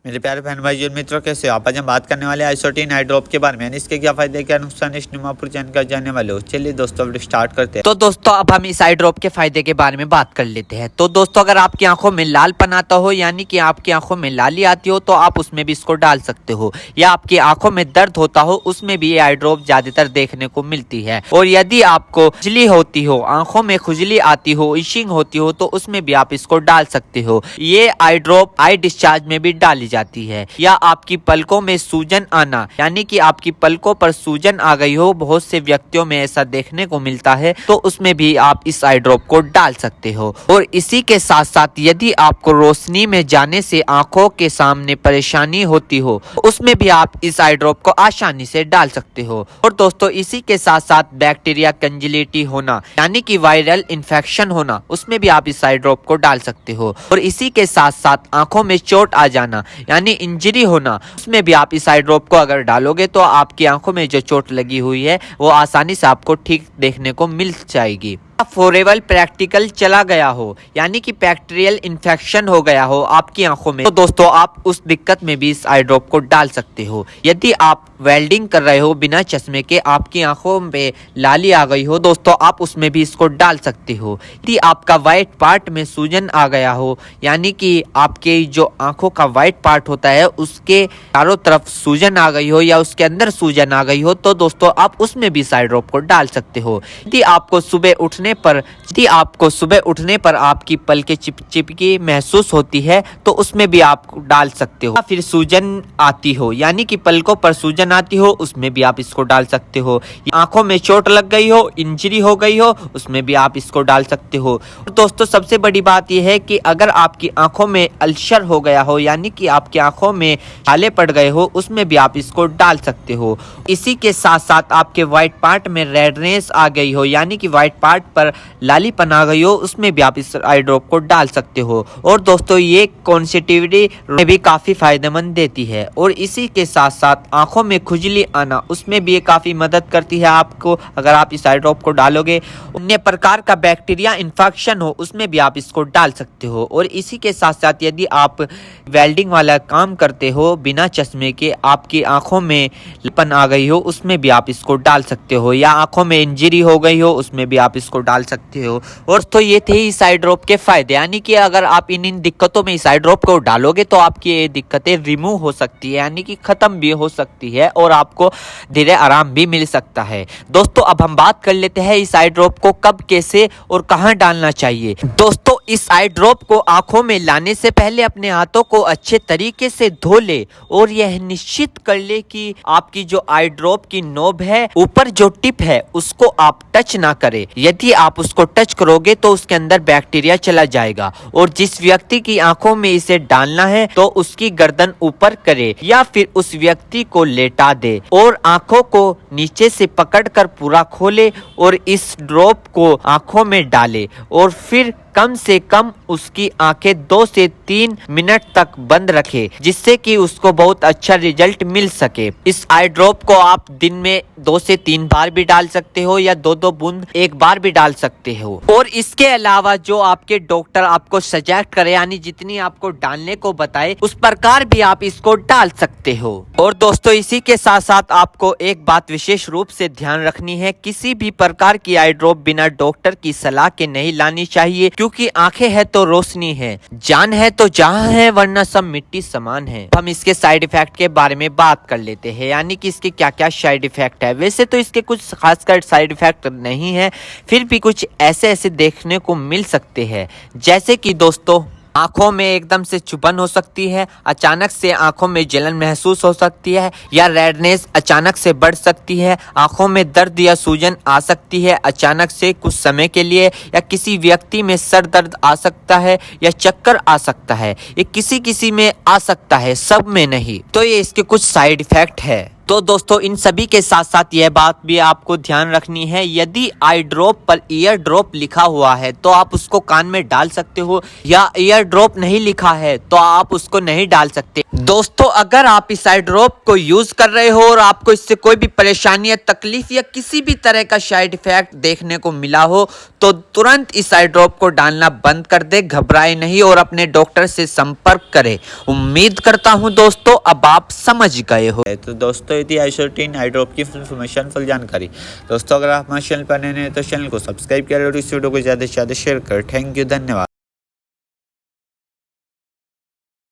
मेरे प्यारे बहन भाई और मित्रों, कैसे हो आप? आज हम बात करने वाले आइसोटीन आई ड्रॉप के बारे में, इसके क्या फायदे क्या नुकसान इस नुमापुर जानकारी जानने वाले हो। चलिए दोस्तों वीडियो स्टार्ट करते हैं। तो दोस्तों अब हम इस आई ड्रॉप के फायदे के बारे में बात कर लेते हैं। तो दोस्तों अगर आपकी आंखों में लालपन आता हो, यानी कि आपकी आंखों में लाली आती हो, तो आप उसमें भी इसको डाल सकते हो। या आपकी आंखों में दर्द होता हो, उसमें भी ये आई ड्रॉप ज्यादातर देखने को मिलती है। और यदि आपको खुजली होती हो, आंखों में खुजली आती हो, इशिंग होती हो, तो उसमें भी आप इसको डाल सकते हो। ये आई ड्रॉप आई डिस्चार्ज में भी डाली जाती है। या आपकी पलकों में सूजन आना, यानी कि आपकी पलकों पर सूजन आ गई हो, बहुत से व्यक्तियों में ऐसा देखने को मिलता है, तो उसमें भी आप इस आई ड्रॉप को डाल सकते हो। और इसी के साथ साथ यदि आपको रोशनी में जाने से आंखों के सामने परेशानी होती हो, उसमें भी आप इस आई ड्रॉप को आसानी से डाल सकते हो। और दोस्तों इसी के साथ साथ बैक्टीरिया कंजिलिटी होना, यानी कि वायरल इन्फेक्शन होना, उसमें भी आप इस आई ड्रॉप को डाल सकते हो। और इसी के साथ साथ आंखों में चोट आ जाना, यानी इंजरी होना, उसमें भी आप इस आई ड्रॉप को अगर डालोगे तो आपकी आंखों में जो चोट लगी हुई है वो आसानी से आपको ठीक देखने को मिल जाएगी। फॉरेबल प्रैक्टिकल चला गया हो, यानी कि बैक्टीरियल इन्फेक्शन हो गया हो आपकी आंखों में, तो दोस्तों आप उस दिक्कत में भी इस आई ड्रॉप को डाल सकते हो। यदि आप वेल्डिंग कर रहे हो बिना चश्मे के, आपकी आंखों में लाली आ गई हो, दोस्तों आप उसमें भी इसको डाल सकते हो। यदि आपका व्हाइट पार्ट में सूजन आ गया हो, यानी कि आपके जो आंखों का व्हाइट पार्ट होता है उसके चारों तरफ सूजन आ गई हो या उसके अंदर सूजन आ गई हो, तो दोस्तों आप उसमें भी इस आई ड्रॉप को डाल सकते हो। यदि आपको सुबह उठने पर आपकी पलकें चिपचिपकी महसूस होती है, तो उसमें भी आप डाल सकते हो। फिर सूजन आती हो, यानी कि पलकों पर सूजन आती हो, उसमें भी आप इसको डाल सकते हो। आंखों में चोट लग गई हो, इंजरी हो गई हो, उसमें भी आप इसको डाल सकते हो। दोस्तों सबसे बड़ी बात यह है कि अगर आपकी आंखों में अल्सर हो गया हो, यानी कि आपकी आंखों में छाले पड़ गए हो, उसमें भी आप इसको डाल सकते हो। इसी के साथ साथ आपके व्हाइट पार्ट में रेडनेस आ गई हो, यानी कि व्हाइट पार्ट पर लालीपन आ गई हो, उसमें भी आप इस आई ड्रॉप को डाल सकते हो। और दोस्तों ये कॉन्सेटिविटी में भी काफी फायदेमंद देती है। और इसी के साथ साथ आंखों में खुजली आना, उसमें भी ये काफी मदद करती है आपको। अगर आप इस आई ड्रॉप को डालोगे, अन्य प्रकार का बैक्टीरिया इन्फेक्शन हो, उसमें भी आप इसको डाल सकते हो। और इसी के साथ साथ यदि आप वेल्डिंग वाला काम करते हो बिना चश्मे के, आपकी आंखों में लालीपन आ गई हो, उसमें भी आप इसको डाल सकते हो। या आंखों में इंजरी हो गई हो, उसमें भी आप इसको डाल सकते हो। और तो ये थे इस आई ड्रॉप के फायदे, यानी कि अगर आप इन दिक्कतों में इस आई ड्रॉप को डालोगे तो आपकी ये दिक्कतें रिमूव हो सकती है, यानी कि खत्म भी हो सकती है और आपको धीरे आराम भी मिल सकता है। दोस्तों अब हम बात कर लेते हैं इस आई ड्रॉप को कब, कैसे और कहां डालना चाहिए। दोस्तों इस आई ड्रॉप को आंखों में लाने से पहले अपने हाथों को अच्छे तरीके से धो ले और यह निश्चित कर ले कि आपकी जो आई ड्रॉप की नोब है, ऊपर जो टिप है, उसको आप टच ना करें। यदि आप उसको टच करोगे तो उसके अंदर बैक्टीरिया चला जाएगा। और जिस व्यक्ति की आंखों में इसे डालना है तो उसकी गर्दन ऊपर करे या फिर उस व्यक्ति को लेटा दे और आंखों को नीचे से पकड़कर पूरा खोले और इस ड्रॉप को आंखों में डाले और फिर कम से कम उसकी आंखें 2 से 3 मिनट तक बंद रखे, जिससे कि उसको बहुत अच्छा रिजल्ट मिल सके। इस आई ड्रॉप को आप दिन में 2 से 3 बार भी डाल सकते हो या 2-2 बूंद एक बार भी डाल सकते हो। और इसके अलावा जो आपके डॉक्टर आपको सजेस्ट करे, यानी जितनी आपको डालने को बताए, उस प्रकार भी आप इसको डाल सकते हो। और दोस्तों इसी के साथ साथ आपको एक बात विशेष रूप से ध्यान रखनी है, किसी भी प्रकार की आई ड्रॉप बिना डॉक्टर की सलाह के नहीं लानी चाहिए, क्योंकि आंखें है तो रोशनी है, जान है तो जहां है, वरना सब मिट्टी समान है। हम इसके साइड इफेक्ट के बारे में बात कर लेते हैं, यानी कि इसके क्या क्या साइड इफेक्ट है। वैसे तो इसके कुछ खासकर साइड इफेक्ट नहीं है, फिर भी कुछ ऐसे देखने को मिल सकते हैं, जैसे कि दोस्तों आंखों में एकदम से चुभन हो सकती है, अचानक से आंखों में जलन महसूस हो सकती है, या रेडनेस अचानक से बढ़ सकती है, आंखों में दर्द या सूजन आ सकती है अचानक से कुछ समय के लिए, या किसी व्यक्ति में सर दर्द आ सकता है या चक्कर आ सकता है। ये किसी किसी में आ सकता है, सब में नहीं। तो ये इसके कुछ साइड इफेक्ट है। तो दोस्तों इन सभी के साथ साथ यह बात भी आपको ध्यान रखनी है, यदि आई ड्रॉप पर ईयर ड्रॉप लिखा हुआ है तो आप उसको कान में डाल सकते हो, या ईयर ड्रॉप नहीं लिखा है तो आप उसको नहीं डाल सकते। दोस्तों अगर आप इस आई ड्रॉप को यूज कर रहे हो और आपको इससे कोई भी परेशानी या तकलीफ या किसी भी तरह का साइड इफेक्ट देखने को मिला हो तो तुरंत इस आई ड्रॉप को डालना बंद कर दे, घबराए नहीं और अपने डॉक्टर से संपर्क करें। उम्मीद करता हूं दोस्तों अब आप समझ गए हो। तो दोस्तों यदि आइसोटीन आई ड्रॉप की फुल इन्फॉर्मेशन, फुल जानकारी। दोस्तों अगर आप हमारे चैनल पर नए हैं तो चैनल को सब्सक्राइब करें और इस वीडियो को ज़्यादा से ज़्यादा शेयर करें। थैंक यू, धन्यवाद।